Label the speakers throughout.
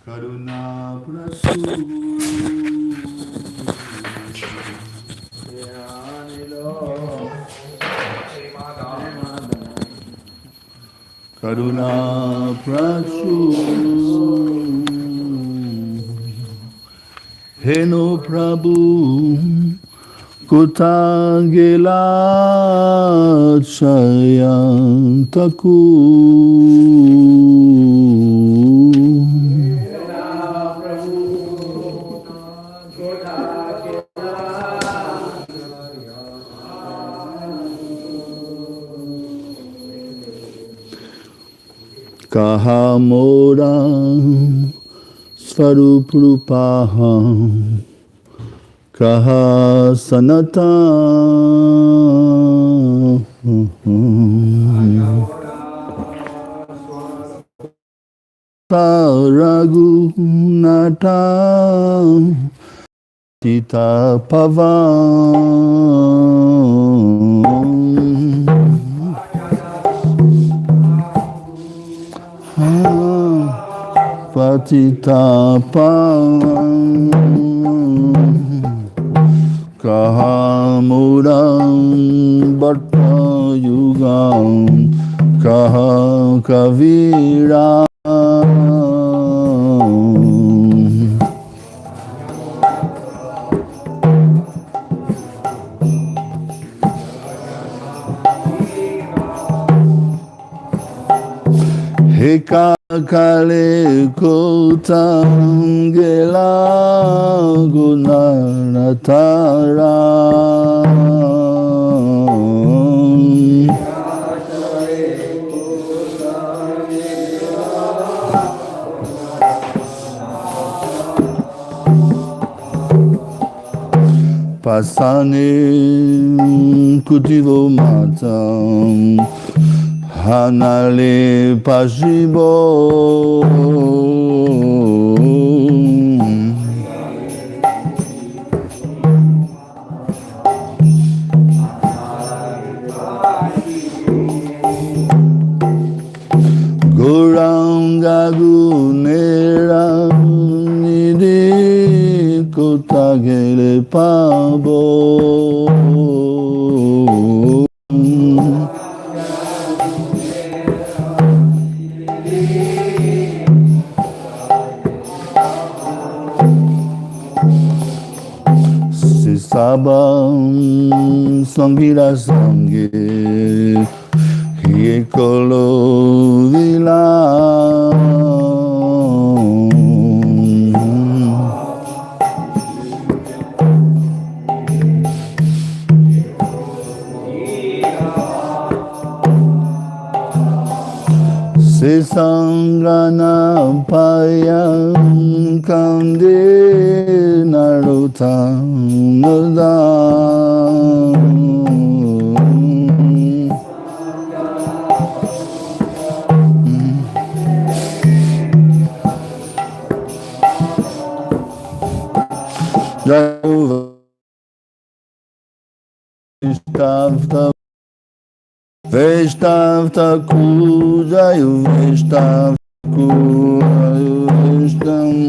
Speaker 1: Karuna Prasu Karuna Prasu Heno Prabhu Kutangela Chayantaku Kahamora Svarupurupaham Kaha Sanata Raghunata Tita Pavan Patita Pavan Kahamuram Bhatta Yugam Kaha Kavira Heka Kale Kotangela Gunaratara Pasane Kutivo Matam Hanale Pashibo Goranga Gunera Nidi Kotagele Pabo Sabam Sangira Sange Hiekolo Vila Sesangana Payam Kande Narutam Vesthavta Kujayu Vesthavta Kujayu Vesthavta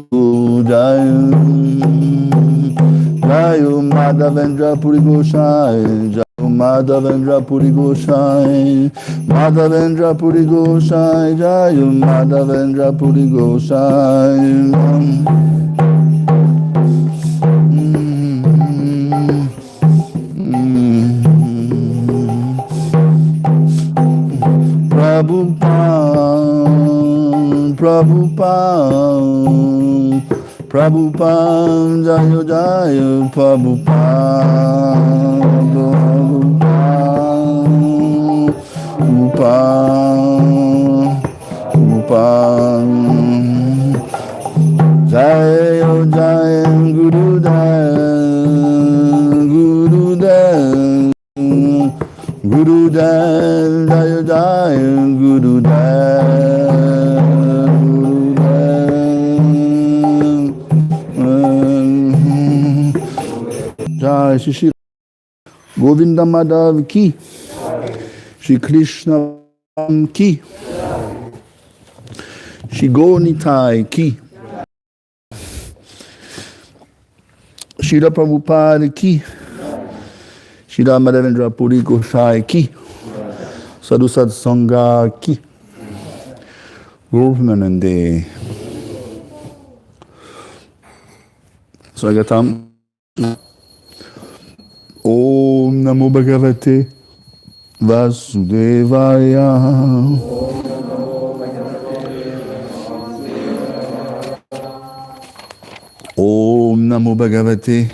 Speaker 1: Kujayu Jayu Madhavendra Puri Goshai Jayu Madhavendra Puri Goshai Madhavendra Puri Goshai Jayu Madhavendra Puri Goshai Prabhupada, Prabhupada, Prabhupada, Jaya Jaya, Prabhupada, Prabhupada, Prabhupada, Jaya Jaya, Gurudev, Gurudev, Gurudev, Jaya Jaya, Gurudev, Gurudev. Jai Shri Govinda Madhav ki, Shri Krishna ki, Shri Gonitai ki, Shri Prabhupada ki, Shri Madhavendra Puri Gosai ki, Sadhu Sat Sangha ki, Guru Premanande. Swagatam. Om Namo Bhagavate Vasudevaya. Om Namo Bhagavate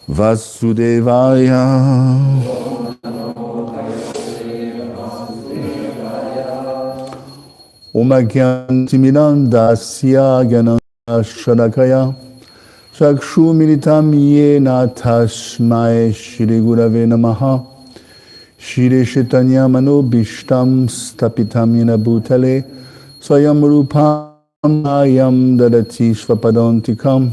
Speaker 1: Vasudevaya. Om Agyantimirandasya Gyanashadakaya Chakshu Militam Yena Tasmai Shri Gurave Namaha Shri Chaitanya Manobishtam Stapitam Yena Bhutale Swayam Rupam Ayam Dadati Svapadantikam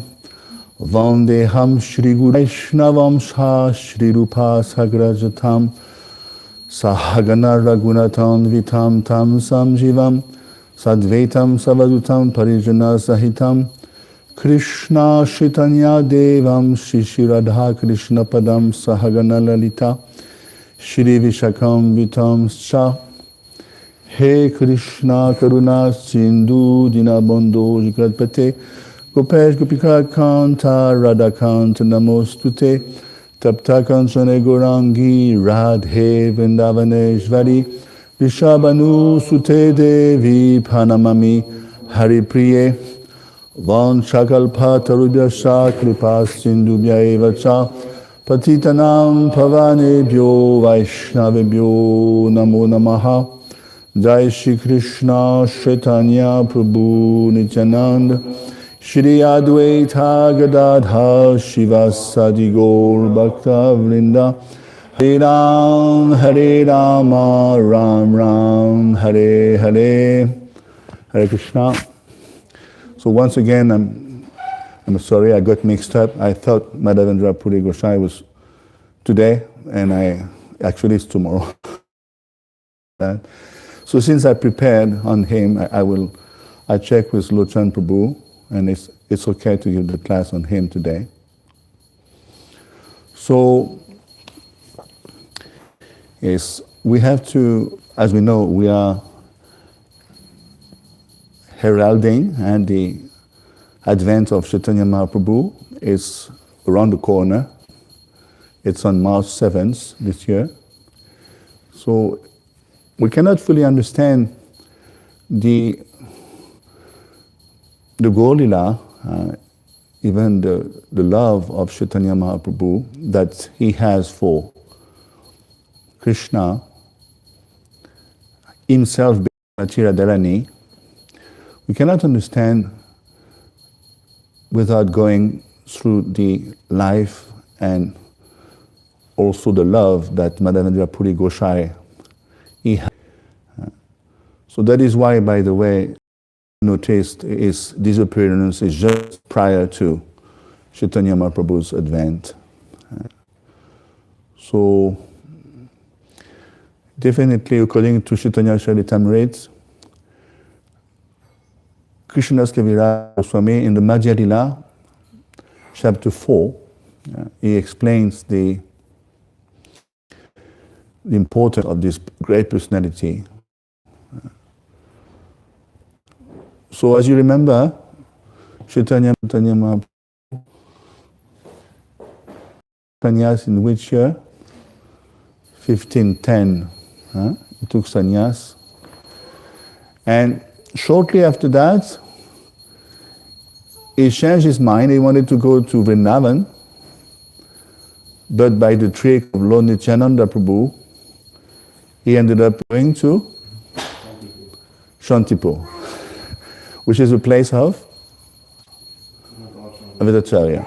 Speaker 1: Vandeham Shri Guru Vaishnavam Sha Shri Rupa Sagrajatam Sahagana Raghunathan Vitam Tam Samjivam Sadvaitam Savadutam Parijana Sahitam Krishna Chaitanya Devam Shri Radha Krishna Padam Sahagana Lalita Shri Vishakam Vitam Cha He Krishna Karuna Sindhu Dinabandhu Jagapate Gopesh Gopika Kanta Radha Kanta Namostute Tapta Kancana Gorangi Radhe Vrindavaneshvari Vishabhanu Sute Devi Panamami Hari Priye Vanchakalpa Tarubhyasha Kripa Sindhubhya Eva Cha Patitanam Pavanebhyo Vaishnavebhyo Namo Namaha Jai Shri Krishna Chaitanya Prabhu Nityananda Shri Advaita Gadadha Shivasadi Gaur Bhakta Vrinda Hare Rama Ram Ram Hare Hare Hare Krishna. So once again, I'm sorry I got mixed up. I thought Madhavendra Puri Gosai was today, and actually it's tomorrow. So since I prepared on him, I check with Lochan Prabhu, and it's okay to give the class on him today. So yes, we have to, as we know, we are heralding, and the advent of Chaitanya Mahaprabhu is around the corner. It's on March 7th this year. So we cannot fully understand the Golila, even the love of Chaitanya Mahaprabhu that he has for Krishna, himself being Achira Dharani. We cannot understand without going through the life and also the love that Madhavendra Puri Gosai he had. So that is why, by the way, noticed his disappearance is just prior to Chaitanya Mahaprabhu's advent. So definitely, according to Chaitanya Charitamrita, Krishnadas Kaviraj Goswami in the Madhya Lila, chapter 4, he explains the importance of this great personality. So as you remember, Chaitanya Mahaprabhu sannyas in which year? 1510. He took sannyas. And shortly after that, he changed his mind. He wanted to go to Vrindavan, but by the trick of Lord Nityananda Prabhu, he ended up going to Shantipur, which is a place of Avidacharya.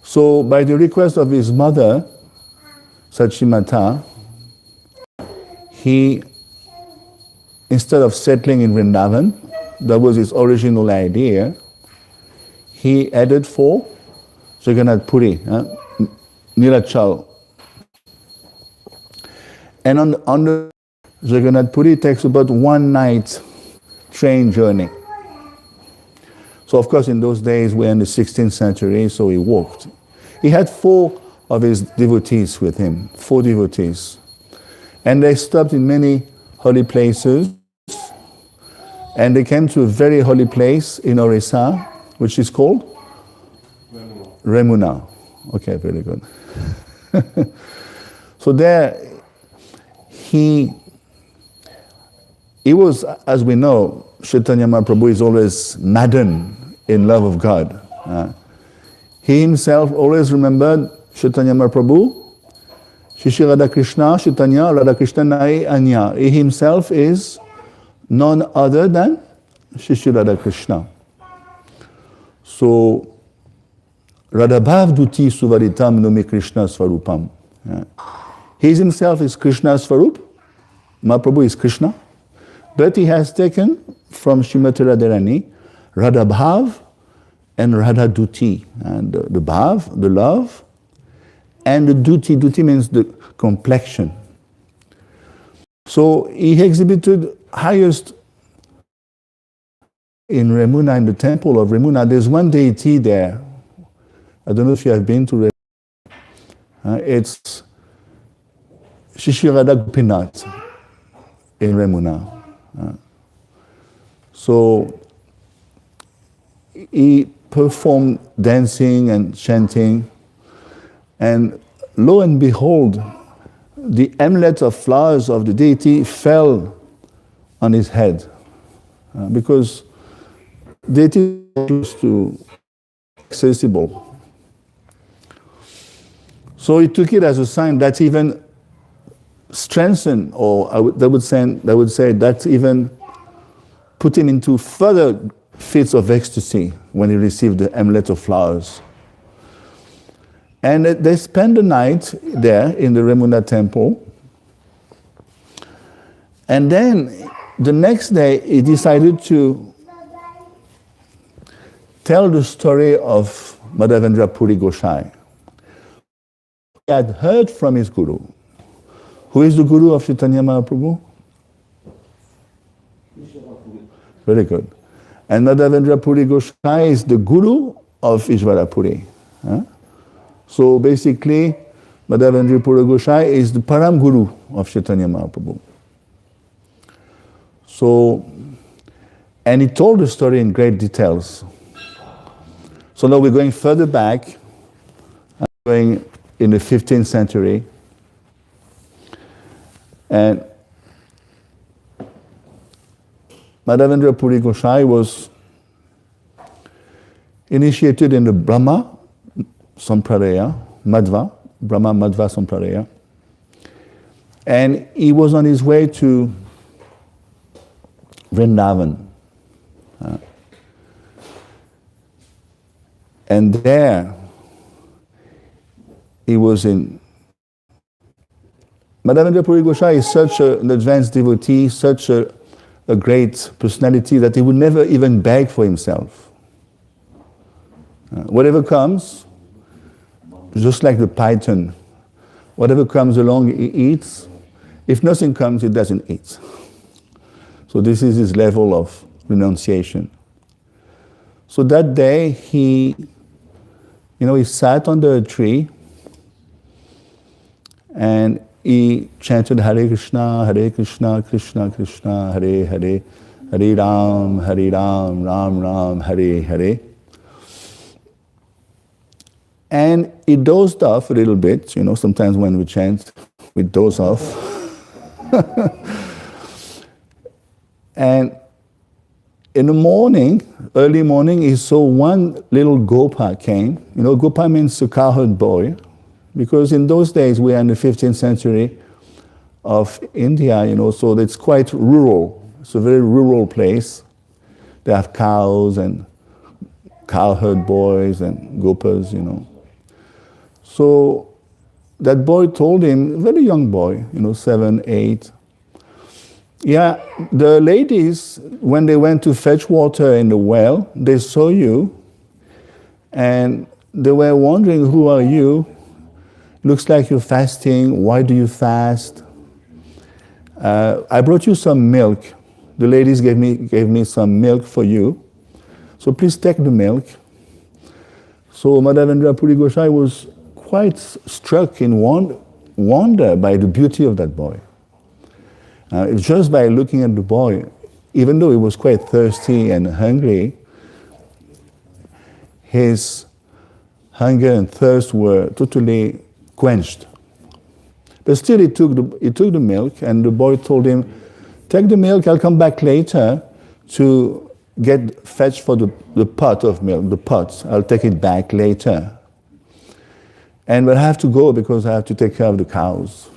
Speaker 1: So by the request of his mother, Sachimata, he, instead of settling in Vrindavan, that was his original idea, he headed for Jagannath Puri, Nilachal. And on the Jagannath Puri takes about one night train journey. So of course in those days we're in the 16th century, so he walked. He had 4 of his devotees with him, 4 devotees. And they stopped in many holy places, and they came to a very holy place in Orissa, which is called? Remuna. Okay, very good. So there, he was, as we know, Chaitanya Mahaprabhu is always maddened in love of God. He himself always remembered Chaitanya Mahaprabhu, Shri Radha Krishna, Chaitanya, Radha Krishna Nai Anya. He himself is none other than Shri Radha Krishna. So, Radhabhav Duti Suvaritam Numi Krishna Svarupam. He himself is Krishna Svarup. Mahaprabhu is Krishna. But he has taken from Srimati Radharani Radhabhav and Radha Duti. And the bhav, the love, and the duti. Duti means the complexion. So he exhibited highest in Remuna, in the temple of Remuna. There's one deity there. I don't know if you have been to Remuna. It's Shri Radha Gopinath in Remuna. So he performed dancing and chanting, and lo and behold, the amulet of flowers of the deity fell on his head, because deity is close to accessible. So he took it as a sign that even strengthened, or they would say that even put him into further fits of ecstasy when he received the amulet of flowers. And they spent the night there in the Remuna temple. And then the next day he decided to tell the story of Madhavendra Puri Gosai. He had heard from his guru. Who is the guru of Chaitanya Mahaprabhu? Very good. And Madhavendra Puri Gosai is the guru of Ishvara Puri. So basically, Madhavendra Puri Gosai is the Param Guru of Chaitanya Mahaprabhu. So, and he told the story in great details. So now we're going further back, going in the 15th century. And Madhavendra Puri Gosai was initiated in the Brahma Sampradaya, Brahma Madhva Sampradaya. And he was on his way to Vrindavan. And there, he was in... Madhavendra Puri Gosai is such an advanced devotee, such a great personality that he would never even beg for himself. Whatever comes, just like the python, whatever comes along, he eats. If nothing comes, he doesn't eat. So this is his level of renunciation. So that day, he sat under a tree and he chanted Hare Krishna, Krishna Krishna, Hare Hare, Hare Ram, Ram Ram, Hare Hare. And he dozed off a little bit. Sometimes when we chant, we doze off. And in the morning, early morning, he saw one little gopa came. Gopa means a cowherd boy. Because in those days, we are in the 15th century of India, so it's quite rural. It's a very rural place. They have cows and cowherd boys and gopas, So that boy told him, very young boy, 7, 8, yeah, the ladies, when they went to fetch water in the well, they saw you and they were wondering, who are you? Looks like you're fasting. Why do you fast? I brought you some milk. The ladies gave me some milk for you. So please take the milk. So Madhavendra Puri Gosai was quite struck in wonder by the beauty of that boy. Just by looking at the boy, even though he was quite thirsty and hungry, his hunger and thirst were totally quenched. But still he took the milk, and the boy told him, take the milk, I'll come back later to fetch for the pot of milk, the pot. I'll take it back later. But I have to go because I have to take care of the cows.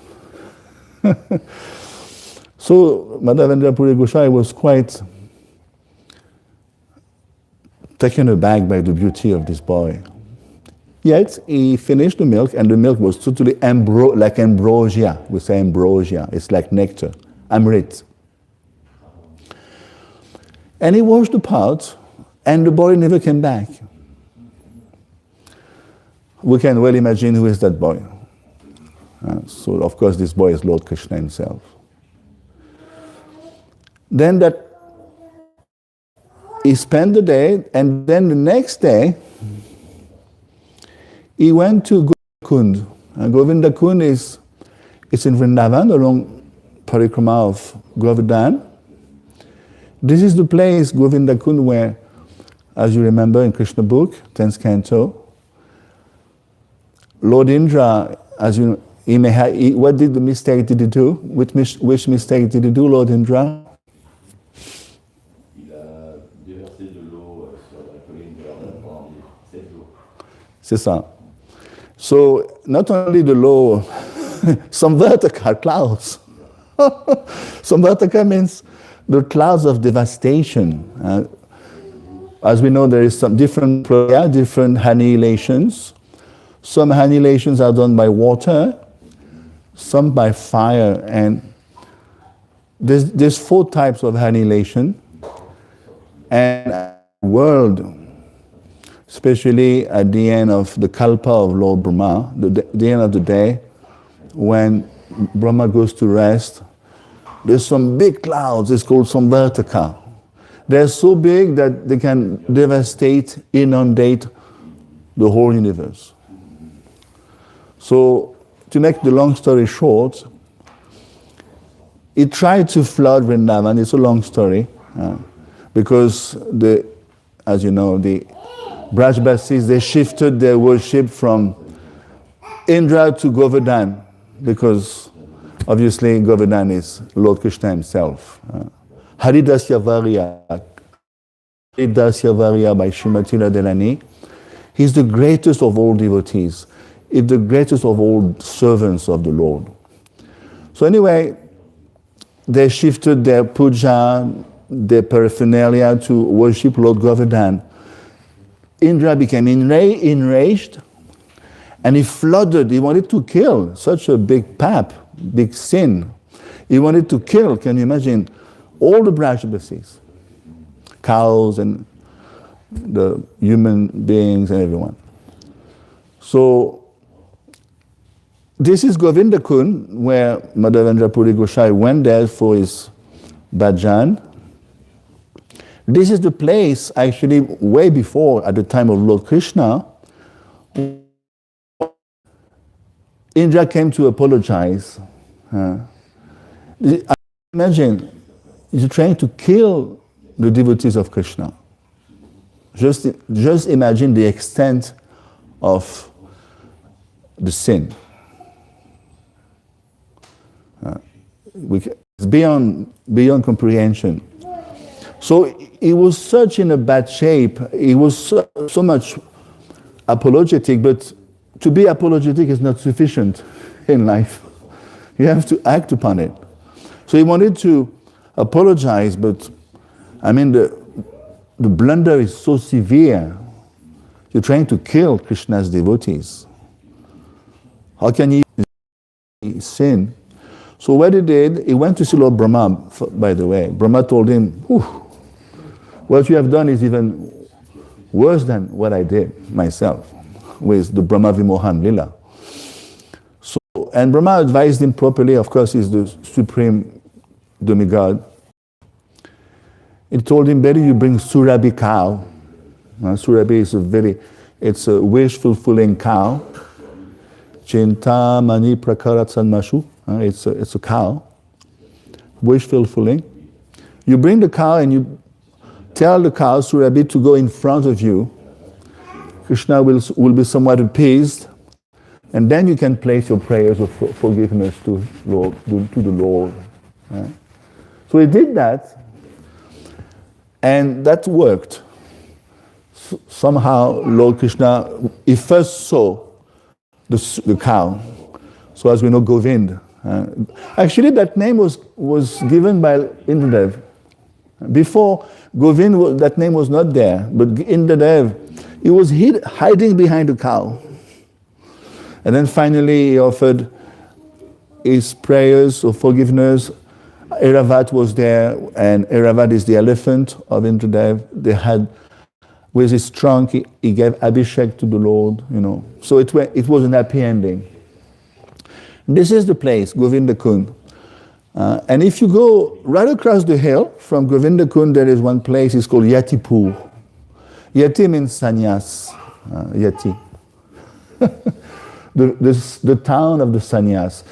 Speaker 1: So Madhavendra Puri Gosai was quite taken aback by the beauty of this boy. Yet he finished the milk, and the milk was totally like ambrosia. We say ambrosia. It's like nectar, amrit. And he washed the pot, and the boy never came back. We can well imagine who is that boy. So of course this boy is Lord Krishna himself. Then he spent the day, and then the next day he went to Govinda Kund. Govinda Kund is in Vrindavan, along parikrama of Govardhan. This is the place, Govinda Kund, where, as you remember in Krishna book, 10th canto, Lord Indra, as you know, what did the mistake did he do? Which mistake did he do, Lord Indra? C'est ça. So not only the low, samvartaka, clouds. Samvartaka means the clouds of devastation. As we know, there is some different annihilations. Some annihilations are done by water, some by fire, and there's 4 types of annihilation. And the world, especially at the end of the kalpa of Lord Brahma, the end of the day, when Brahma goes to rest, there's some big clouds, it's called samvartaka. They're so big that they can devastate, inundate the whole universe. So, to make the long story short, he tried to flood Vrindavan. It's a long story, because as you know, the Brajbasis, they shifted their worship from Indra to Govardhan, because obviously Govardhan is Lord Krishna himself. Haridasya Varya by Srimati Radharani, he's the greatest of all devotees. Is the greatest of all servants of the Lord. So anyway, they shifted their puja, their paraphernalia to worship Lord Govardhan. Indra became enraged, and he flooded. He wanted to kill, such a big big sin. He wanted to kill, can you imagine, all the Brajbasis, cows and the human beings and everyone. So this is Govinda Kund, where Madhavendra Puri Gosai went there for his bhajan. This is the place, actually, way before, at the time of Lord Krishna, Indra came to apologize. Imagine, he's trying to kill the devotees of Krishna. Just imagine the extent of the sin. It's beyond comprehension. So he was such in a bad shape. He was so much apologetic, but to be apologetic is not sufficient in life. You have to act upon it. So he wanted to apologize, but I mean the blunder is so severe. You're trying to kill Krishna's devotees. How can he sin? So what he did, he went to see Lord Brahma, by the way. Brahma told him, what you have done is even worse than what I did myself with the Brahma Vimohan Lila. So, and Brahma advised him properly. Of course, he's the supreme demigod, he told him, better you bring Surabhi cow. Surabhi is it's a wish-fulfilling cow. Chinta mani prakarat sanmashu. It's a cow. Wish-fulfilling. You bring the cow and you tell the cow, Surabhi, to go in front of you. Krishna will be somewhat appeased, and then you can place your prayers of forgiveness to the Lord. So he did that, and that worked. Somehow Lord Krishna, he first saw the cow. So as we know, Govind. Actually, that name was given by Indradev. Before Govind, that name was not there, but Indradev, he was hiding behind the cow. And then finally he offered his prayers of forgiveness. Airavat was there, and Airavat is the elephant of Indradev. They had, with his trunk, he gave Abhishek to the Lord, So it was an happy ending. This is the place, Govindakund. And if you go right across the hill from Govindakund, there is one place, it's called Yatipur. Yati means sannyas, Yati. the town of the sannyas.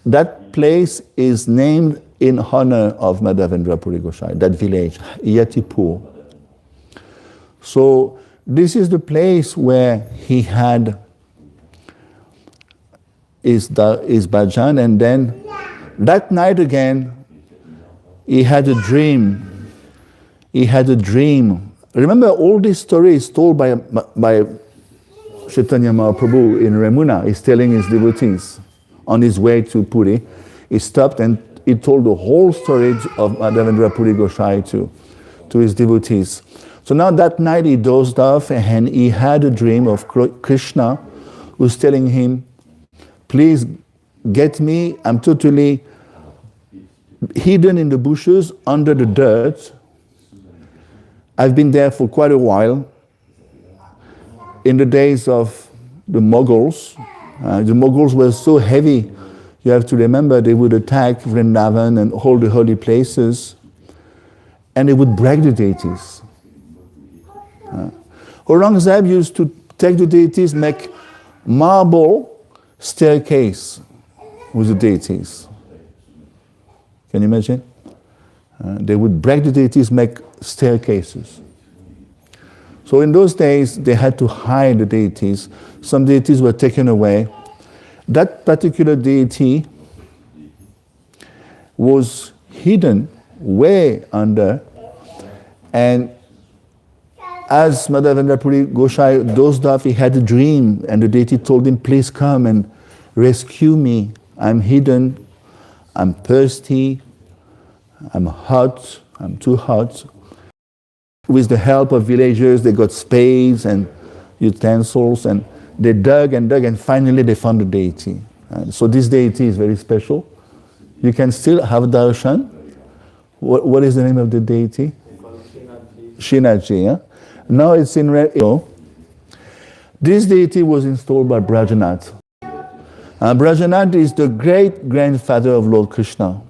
Speaker 1: That place is named in honor of Madhavendra Puri Gosai, that village, Yatipur. So this is the place where he had his bhajan, and then that night again, he had a dream. Remember, all this story is told by Chaitanya Mahaprabhu in Ramuna. He's telling his devotees on his way to Puri. He stopped and he told the whole story of Madhavendra Puri Gosai to his devotees. So now that night he dozed off and he had a dream of Krishna who's telling him, please get me, I'm totally hidden in the bushes under the dirt. I've been there for quite a while. In the days of the Mughals were so heavy, you have to remember they would attack Vrindavan and all the holy places, and they would break the deities. Aurangzeb used to take the deities, make marble staircase with the deities. Can you imagine? They would break the deities, make staircases. So in those days, they had to hide the deities. Some deities were taken away. That particular deity was hidden way under, and as Madhavendra Puri Gosai dozed off, he had a dream, and the deity told him, please come and rescue me. I'm hidden, I'm thirsty, I'm hot, I'm too hot. With the help of villagers, they got spades and utensils, and they dug, and finally they found the deity. So this deity is very special. You can still have darshan. What is the name of the deity? Shinaji. Yeah? Now it's in this deity was installed by Brajanath. Brajanath is the great-grandfather of Lord Krishna.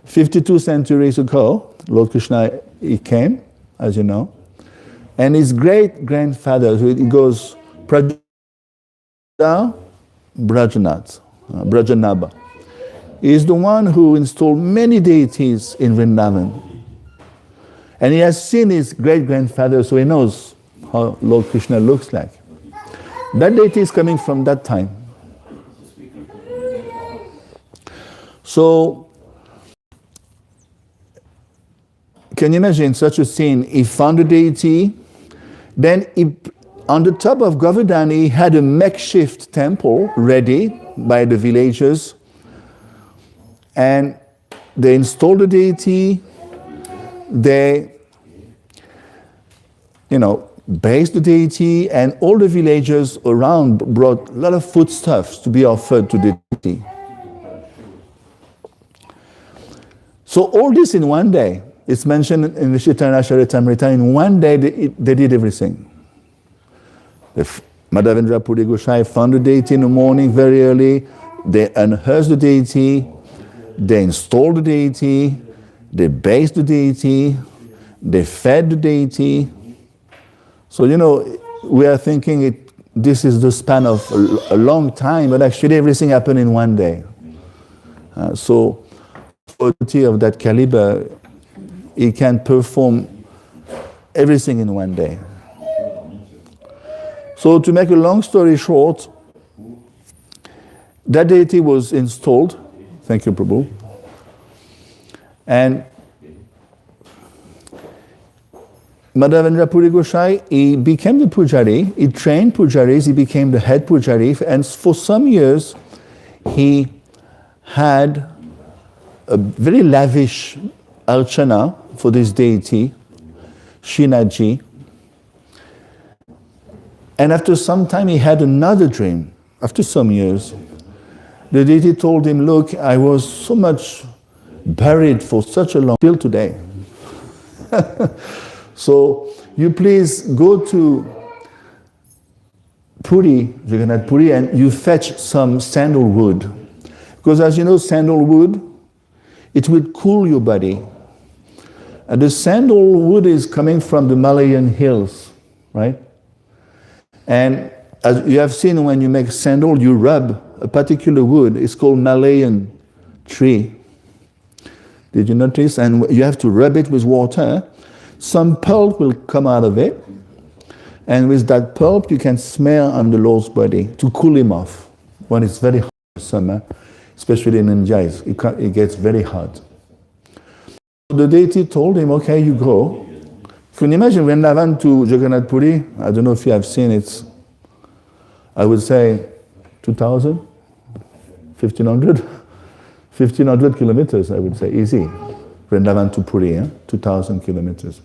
Speaker 1: 52 centuries ago, Lord Krishna, he came, as you know, and his great-grandfather, so it goes Brajanath, Brajanaba, is the one who installed many deities in Vrindavan. And he has seen his great-grandfather, so he knows how Lord Krishna looks like. That deity is coming from that time. So, can you imagine such a scene? He found a deity, then on the top of Govardhan, he had a makeshift temple ready by the villagers, and they installed the deity, they, based the deity, and all the villagers around brought a lot of foodstuffs to be offered to the deity. So all this in one day. It's mentioned in the Chaitanya Charitamrita, in one day they did everything. Madhavendra Puri Gosai found the deity in the morning very early, they unearthed the deity, They installed the deity, they bathed the deity, they fed the deity. So, we are thinking this is the span of a long time, but actually everything happened in one day. So, for a deity of that caliber, he can perform everything in one day. So, to make a long story short, that deity was installed. Thank you, Prabhu. And Madhavendra Puri Gosai, he became the pujari, he trained pujaris, he became the head pujari, and for some years he had a very lavish archana for this deity, Shinaji. And after some time he had another dream, after some years. The deity told him, look, I was so much buried for such a long, till today. So you please go to Puri, Jagannath Puri, and you fetch some sandalwood. Because as you know, sandalwood, it will cool your body. And the sandalwood is coming from the Malayan hills, right? And as you have seen, when you make sandal, you rub a particular wood. It's called Malayan tree. Did you notice? And you have to rub it with water. Some pulp will come out of it, and with that pulp you can smear on the Lord's body to cool him off when it's very hot in summer, especially in India. It gets very hot. The deity told him, okay, you go. Can you imagine Vrindavan to Jagannath Puri? I don't know if you have seen it. I would say 2,000, 1,500, 1,500 kilometers, I would say, easy. Vrindavan to Puri, 2,000 kilometers.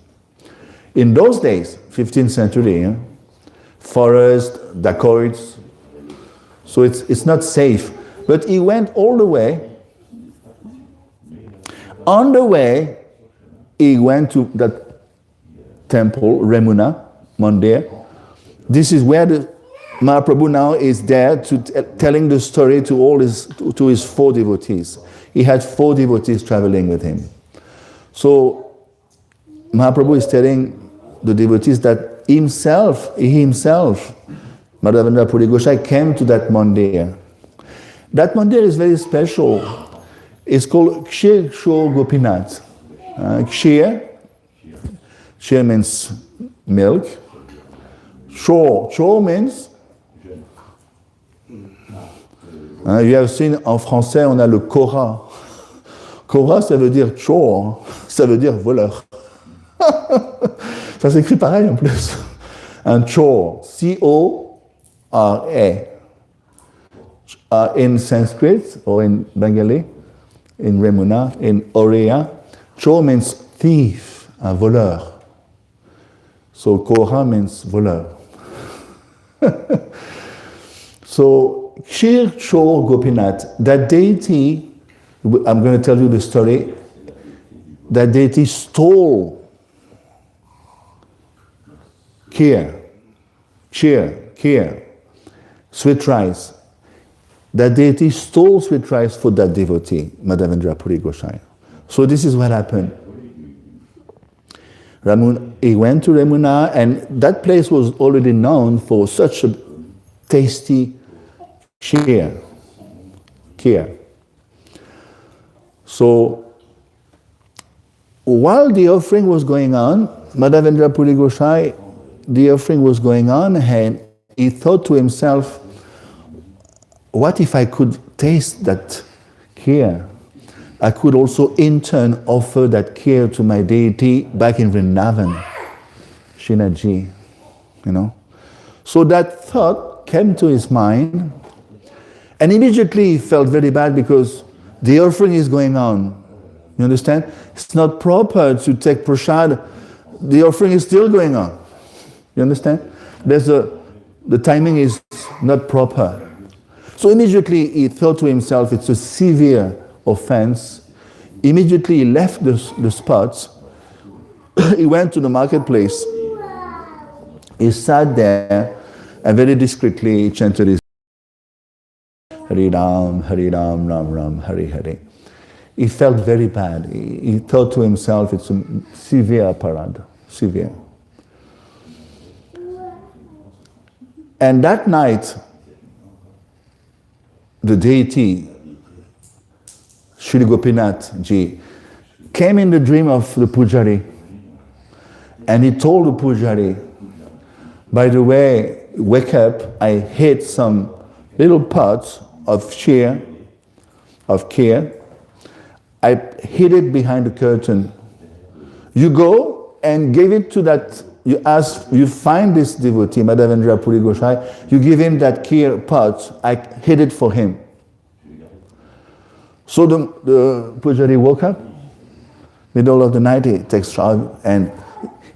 Speaker 1: In those days, 15th century, forest, dacoits, so it's not safe. But he went all the way. On the way, he went to that temple, Remuna, Mandir. This is where the Mahaprabhu now is there telling the story to his 4 devotees. He had 4 devotees traveling with him. So Mahaprabhu is telling the devotees that he himself, Madhavendra Puri Gosai, came to that mandir. That mandir is very special. It's called Kshir Kshor Gopinath. Kshir means milk. Chor means... you have seen, en français, on a le Kora. Kora, ça veut dire chor, ça veut dire voleur. Ça s'écrit pareil en plus. Un chor, C-O-R-A. In Sanskrit, or in Bengali, in Remuna, in Oriya, chor means thief, un voleur. So Kora means voleur. So Kshir Kshor Gopinath, that deity, I'm going to tell you the story, that deity stole kheer, sweet rice. That deity stole sweet rice for that devotee, Madhavendra Puri Gosai. So this is what happened. He went to Remuna, and that place was already known for such a tasty kheer. So while the offering was going on, Madhavendra Puri Gosai, the offering was going on, and he thought to himself, what if I could taste that kheer? I could also in turn offer that kheer to my deity back in Vrindavan, Shinaji, So that thought came to his mind, and immediately he felt very bad because the offering is going on. You understand? It's not proper to take prasad. The offering is still going on. You understand? The timing is not proper. So immediately he thought to himself, it's a severe offense. Immediately he left the spot. He went to the marketplace. He sat there and very discreetly chanted his Hari Ram, Ram Ram, Hari Hari. he felt very bad. He thought to himself, it's a severe parad, severe. And that night, the deity, Shri Gopinath Ji, came in the dream of the pujari, and he told the pujari, by the way, wake up, I hid some little pots of kheer, I hid it behind the curtain. You go and give it to that, you find this devotee, Madhavendra Puri Gosai, you give him that kheer pot, I hid it for him. So the pujari woke up, middle of the night, he takes charge and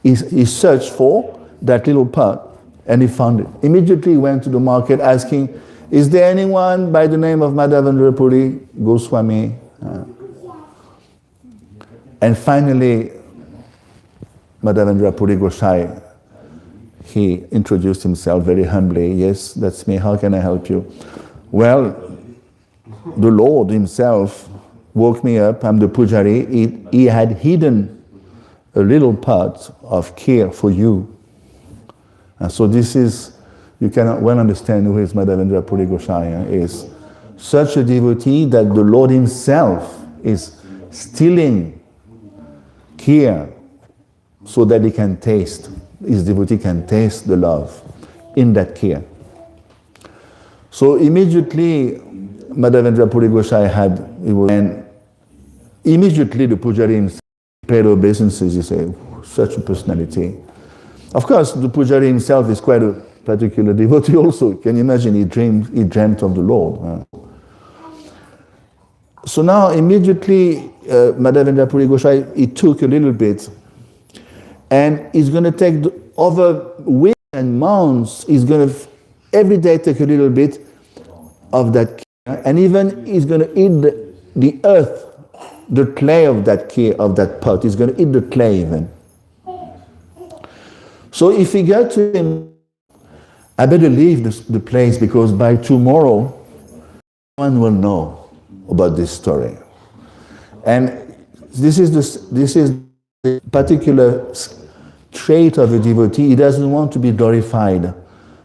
Speaker 1: he searched for that little pot and he found it. Immediately he went to the market asking, is there anyone by the name of Madhavendra Puri Goswami? And finally, Madhavendra Puri Gosai, he introduced himself very humbly. Yes, that's me, how can I help you? Well, the Lord himself woke me up, I'm the pujari, he had hidden a little pot of kheer for you. And so this is, you cannot well understand who is Madhavendra Puri Gosai is. Such a devotee that the Lord himself is stealing kheer so that he can taste, his devotee can taste the love in that kheer. So immediately Madhavendra Puri Gosai and immediately the pujari himself paid obeisances. He said, such a personality. Of course, the pujari himself is quite a particular devotee also. Can you imagine, he dreamt of the Lord. So now immediately Madhavendra Puri Gosai, he took a little bit and he's going to take over weeks and months, he's going to every day take a little bit of that kheer, and even he's going to eat the earth, the clay of that kheer, of that pot. He's going to eat the clay even. So if he got to him, I better leave the place because by tomorrow, one will know about this story. And this is the particular trait of a devotee. He doesn't want to be glorified.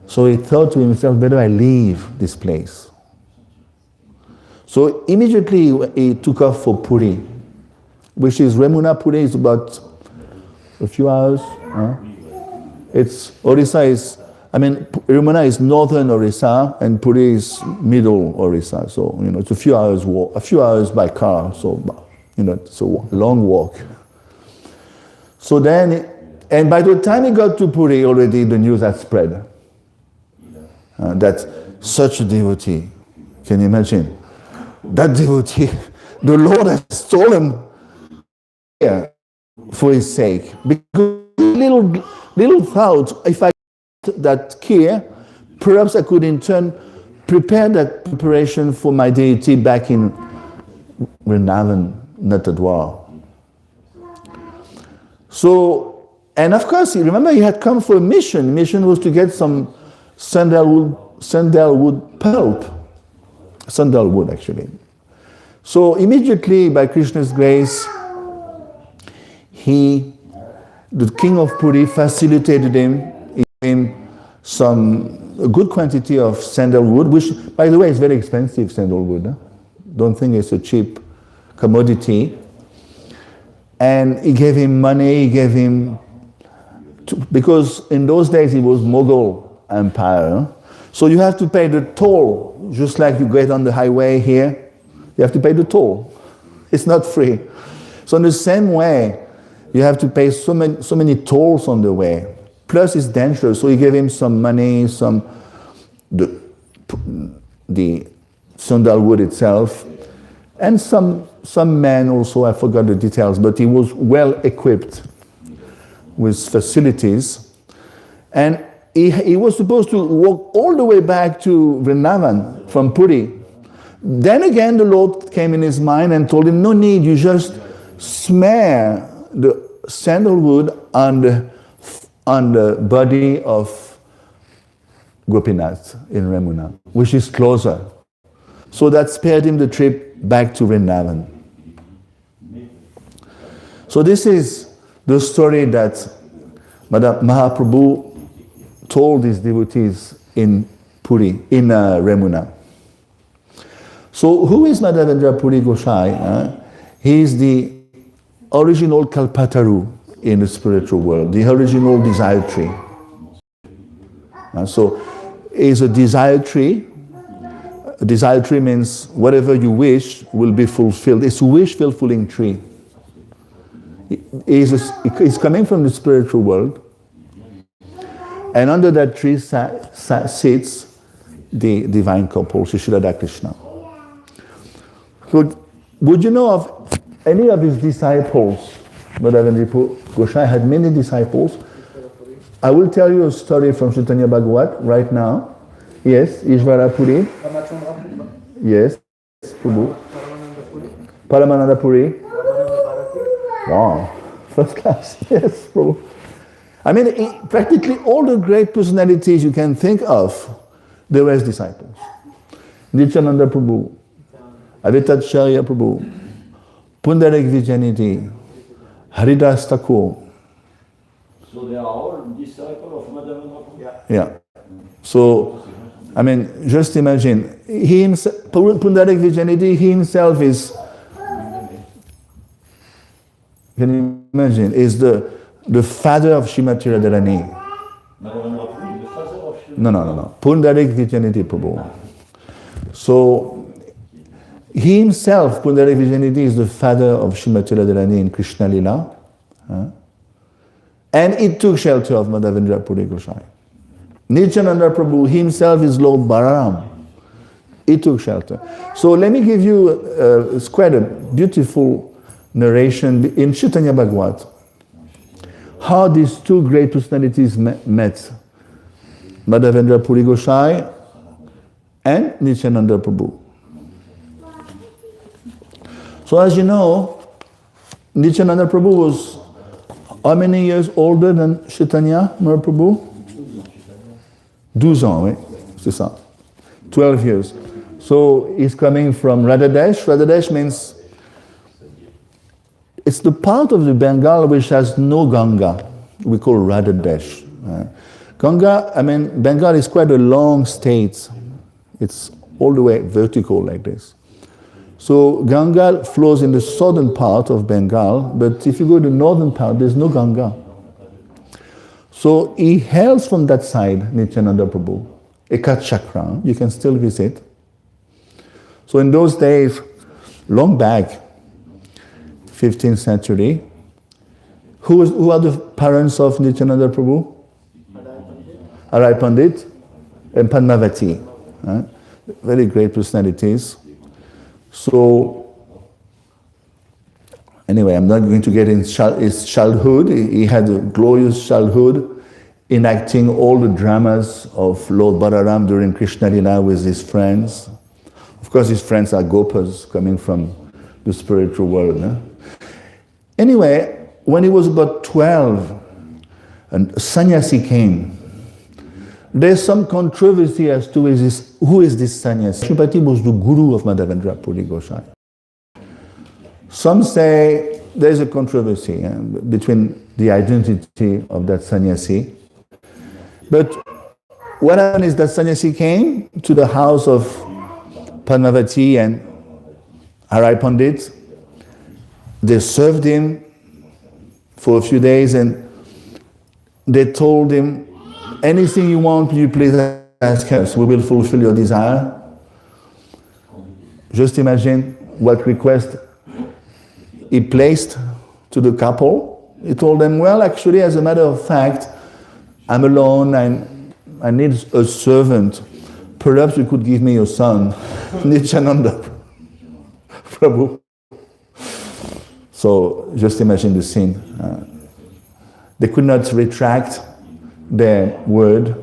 Speaker 1: So he thought to himself, better I leave this place. So immediately he took off for Puri, which is Remuna. Puri is about a few hours. Remuna is northern Orissa and Puri is middle Orissa. So, it's a few hours by car. So, it's a long walk. So then, and by the time he got to Puri, already the news had spread. That such a devotee, can you imagine? That devotee, the Lord has stolen for his sake. Because little thought, if I get that kheer, perhaps I could in turn prepare that preparation for my deity back in Vrindavan, Natadwar. So, and of course, remember he had come for a mission. The mission was to get some sandalwood pulp. Sandalwood, actually. So immediately, by Krishna's grace, the king of Puri facilitated him, he gave him a good quantity of sandalwood, which, by the way, is very expensive sandalwood. Huh? Don't think it's a cheap commodity. And he gave him money, because in those days it was Mughal Empire. So you have to pay the toll, just like you get on the highway here. You have to pay the toll. It's not free. So in the same way, you have to pay so many tolls on the way. Plus it's dangerous. So he gave him some money, the sandalwood itself, and some men also, I forgot the details, but he was well equipped with facilities. And he was supposed to walk all the way back to Vrindavan from Puri. Then again the Lord came in his mind and told him, no need, you just smear the sandalwood on the body of Gopinath in Remuna, which is closer. So that spared him the trip back to Vrindavan. So this is the story that Mahaprabhu told his devotees in Puri, in Remuna. So who is Madhavendra Puri Gosai? He is the original Kalpataru in the spiritual world, the original desire tree. So is a desire tree. A desire tree means whatever you wish will be fulfilled. It's a wish fulfilling tree. It's coming from the spiritual world. And under that tree sits the divine couple, Sri Radha Krishna. Would you know of any of his disciples? Madhavendra Gosai had many disciples. I will tell you a story from Chaitanya Bhagavat right now. Yes, Ishvara Puri. Yes, Prabhu. Paramananda Puri. Wow, first class. Yes, Prabhu. I mean, practically all the great personalities you can think of, they were his disciples. Nityananda Prabhu, Aditacharya Prabhu, Pundarik Vijayanidhi, Haridas Thakur.
Speaker 2: So they are all disciples of Madhavendra Prabhu?
Speaker 1: Yeah. So, I mean, just imagine, Pundarik Vijayanidhi, he himself is, can you imagine, is the father of Srimati Radharani.
Speaker 2: Madhavendra Prabhu, the father of Srimati?
Speaker 1: No. Pundarik Vijayanidhi Prabhu. So, he himself, Pundarik Vijayanidhi, is the father of Srimati Radharani in Krishna Lila. And it took shelter of Madhavendra Puri Gosai. Nityananda Prabhu himself is Lord Balaram. It took shelter. So let me give you, it's quite a beautiful narration in Chaitanya Bhagavat. How these two great personalities met. Madhavendra Puri Gosai and Nityananda Prabhu. So as you know, Nityananda Prabhu was how many years older than Chaitanya Mahaprabhu? 12 ans, oui, c'est ça. 12 years. So he's coming from Radhadesh. Radhadesh means it's the part of the Bengal which has no Ganga. We call Radhadesh. Ganga, I mean, Bengal is quite a long state. It's all the way vertical like this. So Ganga flows in the southern part of Bengal, but if you go to the northern part, there's no Ganga. So he hails from that side, Nityananda Prabhu, Ekat Chakra, you can still visit. So in those days, long back, 15th century, who are the parents of Nityananda Prabhu? Arai Pandit and Padmavati. Very great personalities. So, anyway, I'm not going to get in his childhood. He had a glorious childhood, enacting all the dramas of Lord Balaram during Krishna Lila with his friends. Of course, his friends are gopas coming from the spiritual world. Anyway, when he was about 12, a sannyasi came. There's some controversy as to who is this sannyasi. Sripad was the guru of Madhavendra Puri Gosai. Some say there's a controversy between the identity of that sannyasi. But what happened is that sannyasi came to the house of Padmavati and Arai Pandit. They served him for a few days and they told him, anything you want, you please ask us. We will fulfill your desire. Just imagine what request he placed to the couple. He told them, well, actually, as a matter of fact, I'm alone and I need a servant. Perhaps you could give me your son, Nityananda Prabhu. So just imagine the scene. They could not retract their word,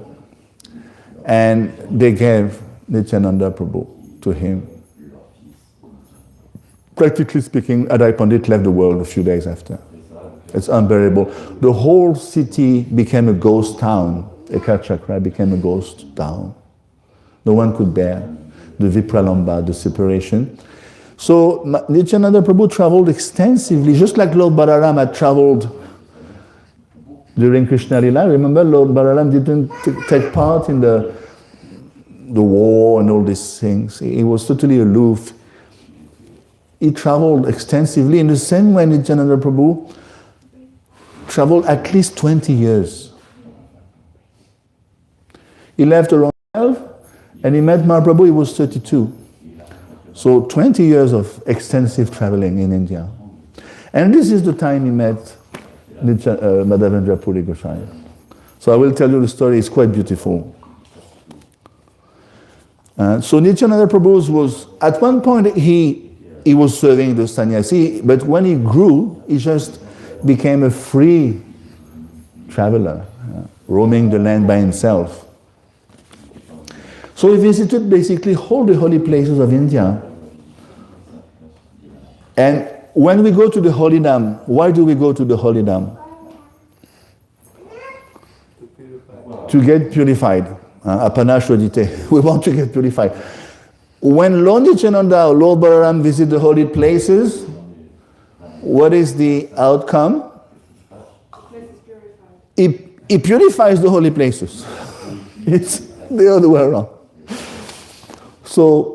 Speaker 1: and they gave Nityananda Prabhu to him. Practically speaking, Arai Pandit left the world a few days after. It's unbearable. The whole city became a ghost town. Ekat Chakra became a ghost town. No one could bear the Vipralamba, the separation. So Nityananda Prabhu traveled extensively, just like Lord Balaram had traveled during Krishna Lila. Remember, Lord Balaram didn't take part in the war and all these things. He was totally aloof. He traveled extensively in the same way Nityananda Prabhu traveled at least 20 years. He left around 12 and he met Mahaprabhu, he was 32. So 20 years of extensive traveling in India. And this is the time he met Madhavendra Puri Goswami. So I will tell you the story, it's quite beautiful. So Nityananda Prabhu was, at one point he was serving the sannyasi, but when he grew, he just became a free traveler, roaming the land by himself. So he visited basically all the holy places of India. And when we go to the holy dam, why do we go to the holy dam? To get purified. Apanashodite. We want to get purified. When Lord Nityananda or Lord Balaram visit the holy places, what is the outcome? He purifies the holy places. It's the other way around. So,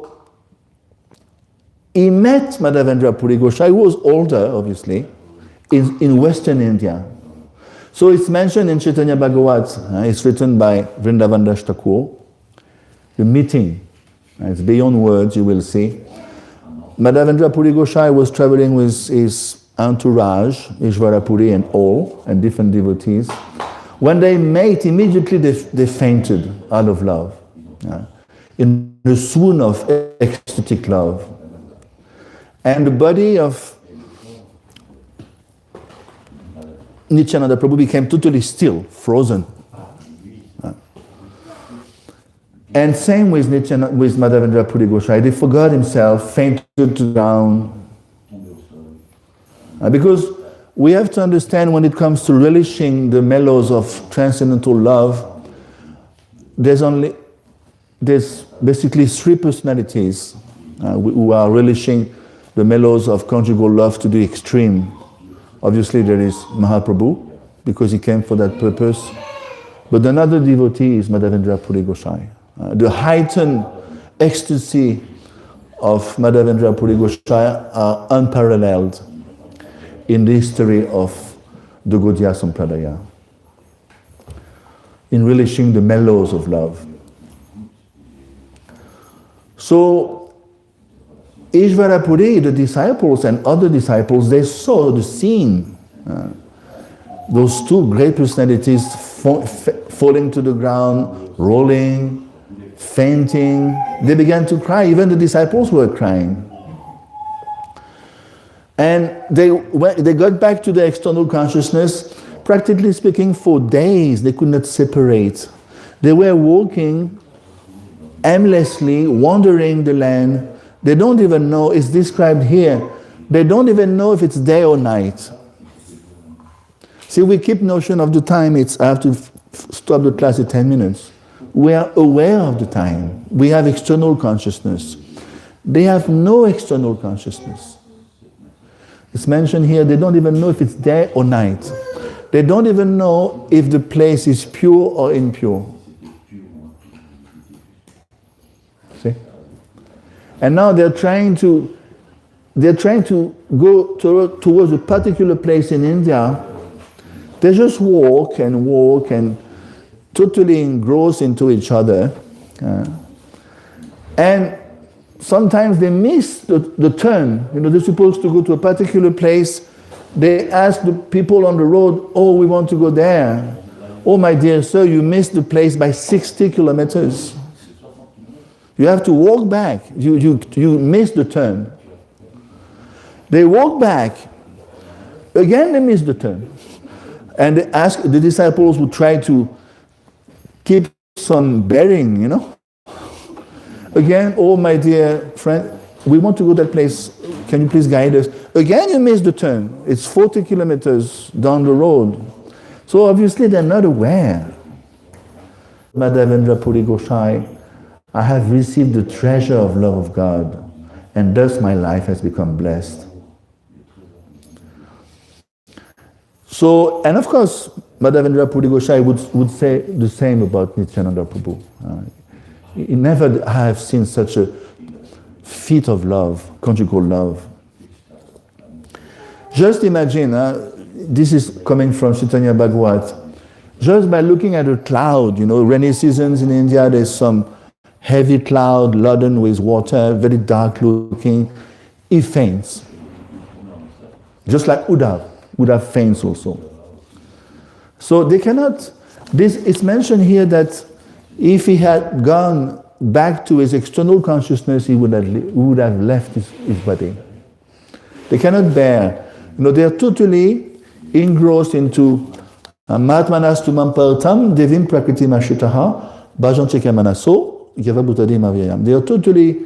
Speaker 1: he met Madhavendra Puri Goswami, who was older, obviously, in Western India. So it's mentioned in Chaitanya Bhagavat, it's written by Vrindavan Das Thakur, the meeting. It's beyond words, you will see. Madhavendra Puri Goswami was traveling with his entourage, Ishvara Puri and all, and different devotees. When they met, immediately they fainted out of love, in the swoon of ecstatic love. And the body of Nityananda Prabhu became totally still, frozen. And same with Madhavendra Puri Goswami. They forgot himself, fainted to the ground. Because we have to understand, when it comes to relishing the mellows of transcendental love, there's basically three personalities who are relishing the mellows of conjugal love to the extreme. Obviously there is Mahaprabhu, because he came for that purpose. But another devotee is Madhavendra Puri Goswami. The heightened ecstasy of Madhavendra Puri Goswami are unparalleled in the history of the Gaudiya Sampradaya, in relishing the mellows of love. So, Ishvara Puri, the disciples and other disciples, they saw the scene. Those two great personalities falling to the ground, rolling, fainting. They began to cry. Even the disciples were crying. And they got back to their external consciousness. Practically speaking, for days they could not separate. They were walking aimlessly, wandering the land. They don't even know, it's described here, they don't even know if it's day or night. See, we keep notion of the time, I have to stop the class in 10 minutes. We are aware of the time. We have external consciousness. They have no external consciousness. It's mentioned here, they don't even know if it's day or night. They don't even know if the place is pure or impure. See? And now they're trying to go towards a particular place in India. They just walk and totally engross into each other. And sometimes they miss the turn. They're supposed to go to a particular place. They ask the people on the road, oh, we want to go there. Oh, my dear sir, you missed the place by 60 kilometers. You have to walk back. You missed the turn. They walk back. Again, they miss the turn. And they ask, the disciples would try to keep some bearing, Again, oh my dear friend, we want to go to that place. Can you please guide us? Again, you miss the turn. It's 40 kilometers down the road. So obviously they're not aware. Madhavendra Puri Goswami, I have received the treasure of love of God. and thus my life has become blessed. So, and of course, Madhavendra Puri Gosai would say the same about Nityananda Prabhu. He never have seen such a feat of love, conjugal love. Just imagine, this is coming from Chaitanya Bhagavat, just by looking at a cloud, rainy seasons in India, there's some heavy cloud laden with water, very dark looking, he faints. Just like Uddhav faints also. So they cannot, it's mentioned here that if he had gone back to his external consciousness, he would have left his body. They cannot bear. They are totally engrossed into Mahatmanas tumam partam devim prakriti mashitaha bhajantika manaso yavabhutadi mavyayam. They are totally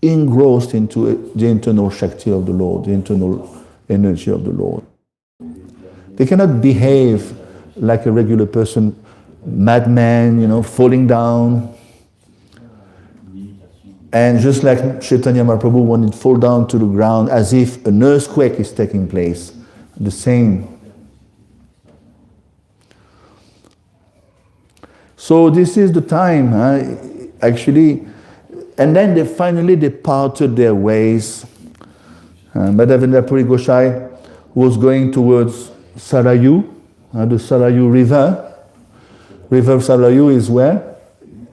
Speaker 1: engrossed into the internal Shakti of the Lord, the internal energy of the Lord. They cannot behave like a regular person, madman, falling down. And just like Chaitanya Mahaprabhu, when it fall down to the ground as if an earthquake is taking place, the same. So this is the time, actually. And then they finally departed their ways. Madhavendra Puri Gosai was going towards Sarayu, the Sarayu River. River Sarayu is where?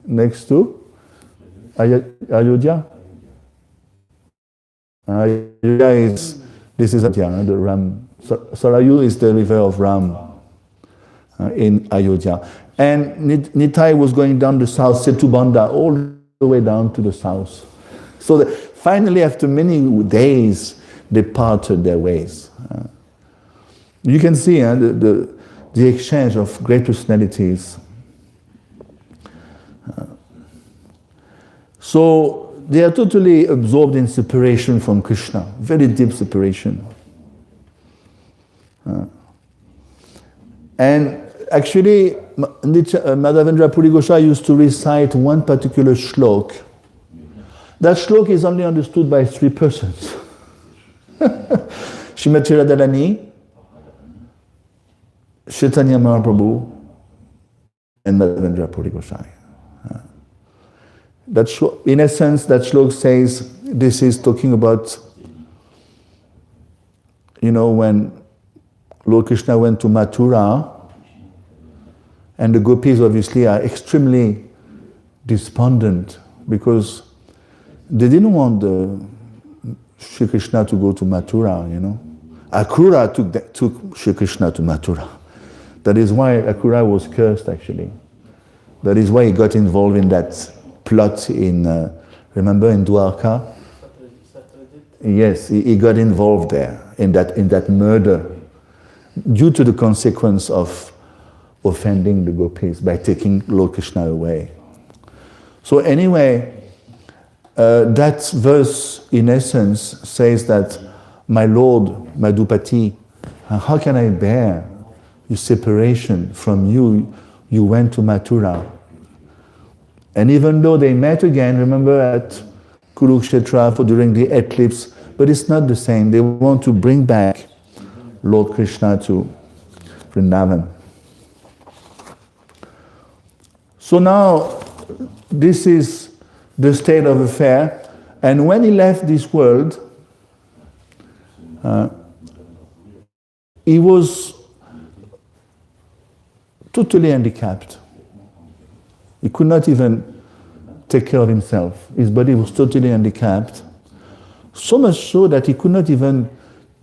Speaker 1: Next to Ayodhya. Ayodhya is, this is Ayodhya, the Ram. Sarayu is the river of Ram in Ayodhya. And Nitai was going down the south, Setubanda, all the way down to the south. So finally, after many days, they parted their ways. You can see the exchange of great personalities. So they are totally absorbed in separation from Krishna, very deep separation. And actually, Madhavendra Puri Gosai used to recite one particular shlok. That shlok is only understood by 3 persons. Srimati Radharani, Chaitanya Mahaprabhu, and Madhavendra Puri Gosai. In essence, that shlok says, this is talking about, when Lord Krishna went to Mathura, and the gopis obviously are extremely despondent because they didn't want Sri Krishna to go to Mathura, Akrura took Sri Krishna to Mathura. That is why Akrura was cursed, actually. That is why he got involved in that plot in, remember, in Dwarka? Yes, he got involved there, in that murder, due to the consequence of offending the gopis by taking Lord Krishna away. So anyway, that verse, in essence, says that, my Lord, Madhupati, how can I bear your separation from you? You went to Mathura. And even though they met again, remember, at Kurukshetra during the eclipse, but it's not the same. They want to bring back Lord Krishna to Vrindavan. So now, this is the state of affair. And when he left this world, he was totally handicapped. He could not even take care of himself. His body was totally handicapped. So much so that he could not even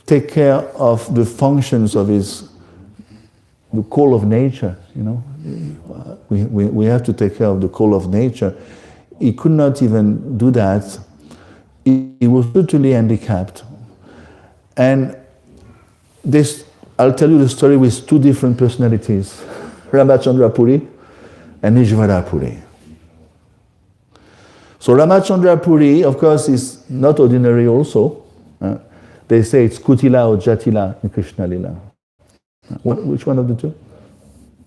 Speaker 1: take care of the functions of the call of nature, We have to take care of the call of nature. He could not even do that. He was totally handicapped. And I'll tell you the story with 2 different personalities, Ramachandra Puri and Ishvara Puri. So Ramachandra Puri, of course, is not ordinary also. They say it's Kutila or Jatila in Krishna Lila. Which one of the 2?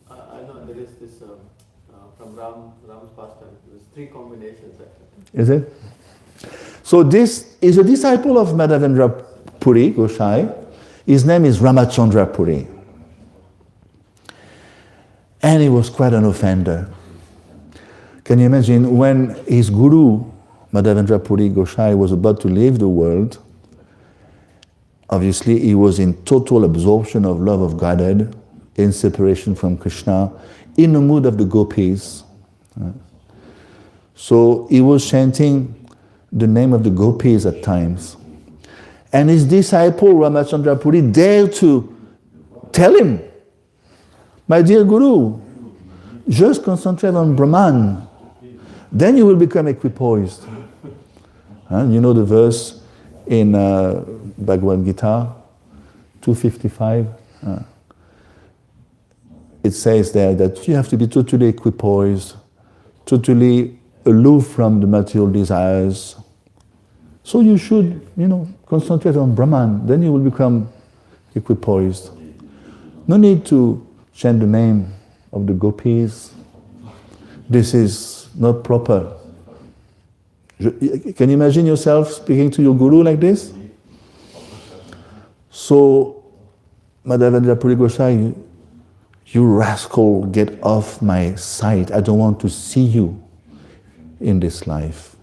Speaker 3: I know there is this from Ram's pastime. There's 3 combinations actually.
Speaker 1: Is it? So this is a disciple of Madhavendra Puri Gosai. His name is Ramachandra Puri. And he was quite an offender. Can you imagine when his guru, Madhavendra Puri Gosai, was about to leave the world? Obviously, he was in total absorption of love of Godhead, in separation from Krishna, in the mood of the gopis. So he was chanting the name of the gopis at times. And his disciple, Ramachandra Puri, dared to tell him, my dear Guru, just concentrate on Brahman, then you will become equipoised. You know the verse in Bhagavad Gita 255? It says there that you have to be totally equipoised, totally aloof from the material desires. So you should, concentrate on Brahman, then you will become equipoised. No need to chant the name of the gopis. This is not proper. Can you imagine yourself speaking to your guru like this? So, Madhavendra Puri Gosai, you rascal, get off my sight. I don't want to see you in this life.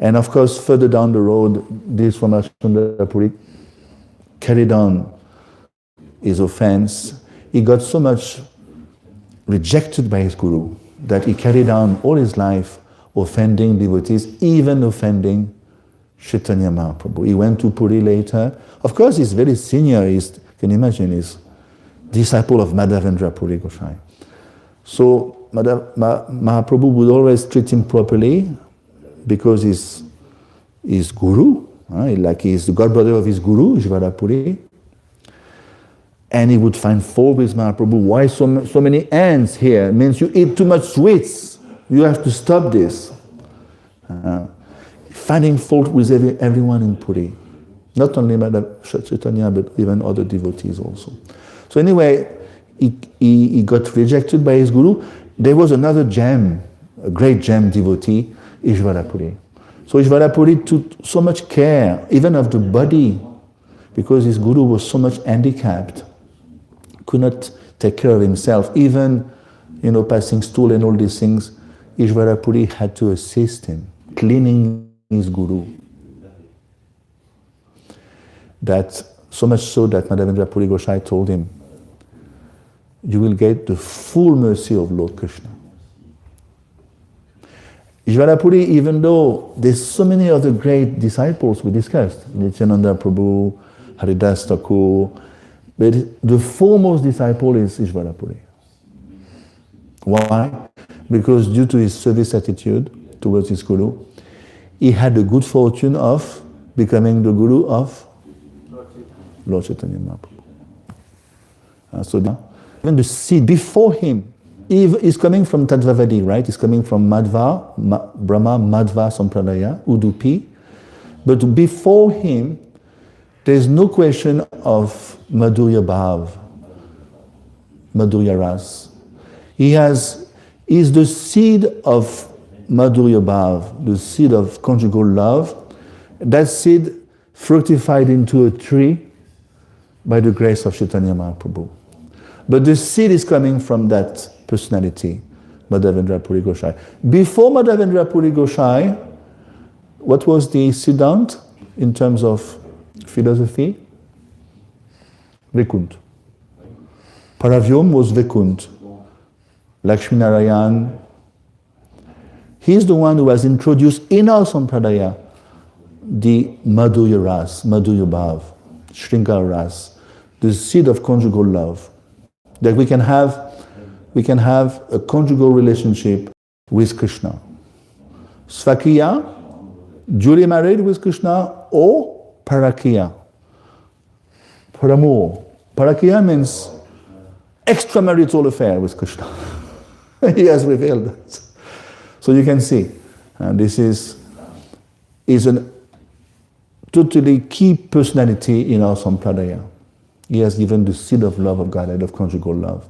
Speaker 1: And of course, further down the road, this Ramachandra Puri carried on his offense. He got so much rejected by his guru that he carried on all his life offending devotees, even offending Chaitanya Mahaprabhu. He went to Puri later. Of course, he's very senior. Can you imagine? He's disciple of Madhavendra Puri Gosai. So Mahaprabhu would always treat him properly because he's guru, like he's the godbrother of his guru, Ishvara Puri. And he would find fault with Mahaprabhu. Why so many ants here? It means you eat too much sweets. You have to stop this. Finding fault with everyone in Puri. Not only Chaitanya, but even other devotees also. So anyway, he got rejected by his guru. There was another gem, a great gem devotee, Ishvara Puri. So Ishvara Puri took so much care, even of the body, because his guru was so much handicapped, could not take care of himself. Even, passing stool and all these things, Ishvara Puri had to assist him, cleaning his guru. That so much so that Madhavendra Puri Gosai told him, you will get the full mercy of Lord Krishna. Ishvara Puri, even though there's so many other great disciples we discussed, Nityananda Prabhu, Haridas Thakur, but the foremost disciple is Ishvara Puri. Why? Because due to his service attitude towards his guru, he had the good fortune of becoming the guru of Lord Chaitanya Mahaprabhu. So even the seed before him, he's coming from Tadvavadi, right? He's coming from Madhva, Brahma Madhva Sampradaya, Udupi. But before him, there's no question of Madhurya Bhav, Madhurya Ras. He's the seed of Madhurya Bhav, the seed of conjugal love. That seed fructified into a tree by the grace of Chaitanya Mahaprabhu. But the seed is coming from that personality, Madhavendra Puri Gosai. Before Madhavendra Puri Gosai, what was the Siddhant in terms of philosophy? Vaikuntha. Paravyom was Vaikuntha. Lakshmi Narayan. He's the one who has introduced in our Sampradaya the Madhurya Ras, Madhurya Bhav, Shringara Ras, the seed of conjugal love. That we can have a conjugal relationship with Krishna. Svakiya, duly married with Krishna, or Parakiya, for amour. Parakiya means extramarital affair with Krishna. He has revealed that. So you can see, this is a totally key personality in our Sampradaya. He has given the seed of love of Godhead, of conjugal love.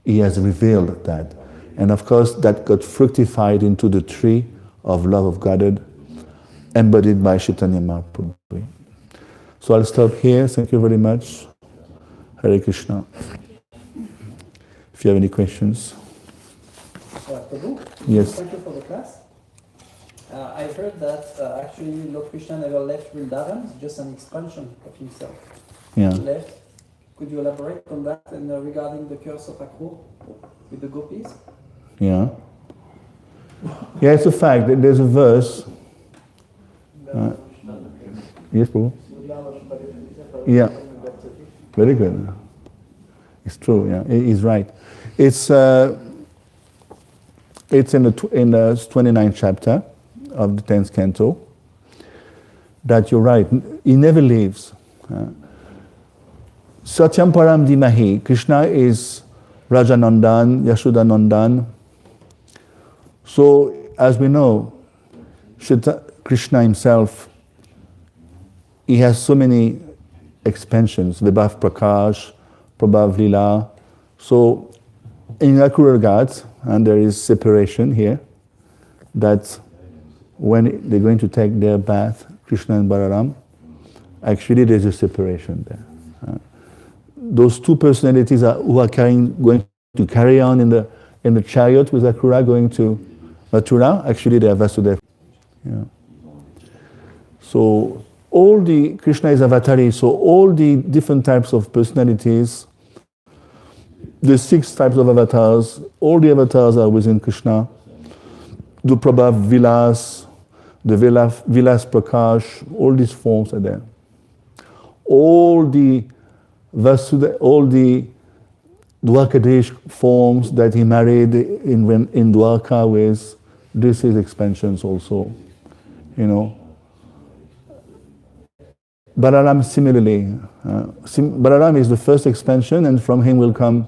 Speaker 1: He has revealed that. And of course, that got fructified into the tree of love of Godhead, embodied by Chaitanya Mahaprabhu. So I'll stop here. Thank you very much. Hare Krishna. If you have any questions.
Speaker 4: Prabhu?
Speaker 1: Yes.
Speaker 4: Thank you for the class. I heard that actually Lord Krishna never left Vrindavan, it's just an expansion of himself.
Speaker 1: Yeah.
Speaker 4: He left. Could you elaborate on that and regarding the curse of Akrur with the gopis?
Speaker 1: Yeah. Yeah, it's a fact. There's a verse. Yes, Prabhu? Yeah. Very good. It's true, yeah. He's right. It's in the 29th chapter of the 10th canto that you're right. He never leaves. Satyam Param Dimahi. Krishna is Rajanandan, Yashodanandan. So, as we know, Krishna himself, he has so many expansions, Vibhav Prakash, Prabhav Lila. So, in Akrura Ghats, and there is separation here, that when they're going to take their bath, Krishna and Balaram, actually there's a separation there. Those two personalities who are going to carry on in the chariot with Akrura going to Mathura, actually they are Vasudeva. Yeah. So all the, Krishna is avatari, so all the different types of personalities, the 6 types of avatars, all the avatars are within Krishna. The Prabhav Vilas, the Vilas Prakash, all these forms are there. All the Dwarkadesh forms that he married in Dwarka with, this is expansions also, you know. Balaram similarly. Balaram is the first expansion, and from him will come,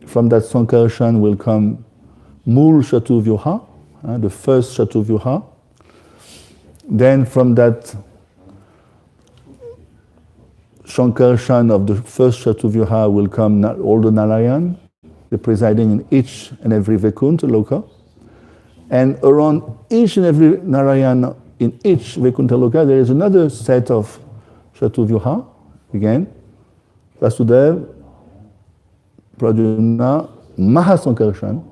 Speaker 1: from that Sankarshan will come Mul Chatuvyuha, the first Chatuvyuha. Then from that Shankarshan of the first Chatuvyuha will come all the Narayan, the presiding in each and every Vaikuntha Loka. And around each and every Narayan in each Vaikuntha Loka, there is another set of Chatuvyuha, again, Vasudev, Pradyumna, Mahasankarshan,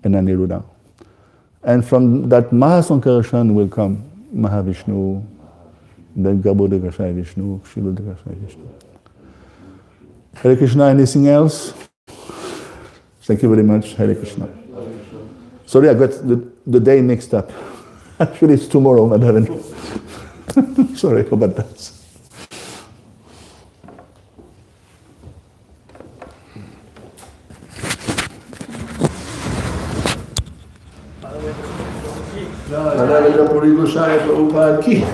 Speaker 1: and Aniruddha. And from that Mahasankarshan will come Mahavishnu, then Garbhodakashayi Vishnu, Shilodakashayi Vishnu. Hare Krishna, anything else? Thank you very much, Hare Krishna. Sorry, I got the day mixed up. Actually, it's tomorrow, Madhavendra. Sorry about that. Madhavendra Puri Goswami Prabhupada ki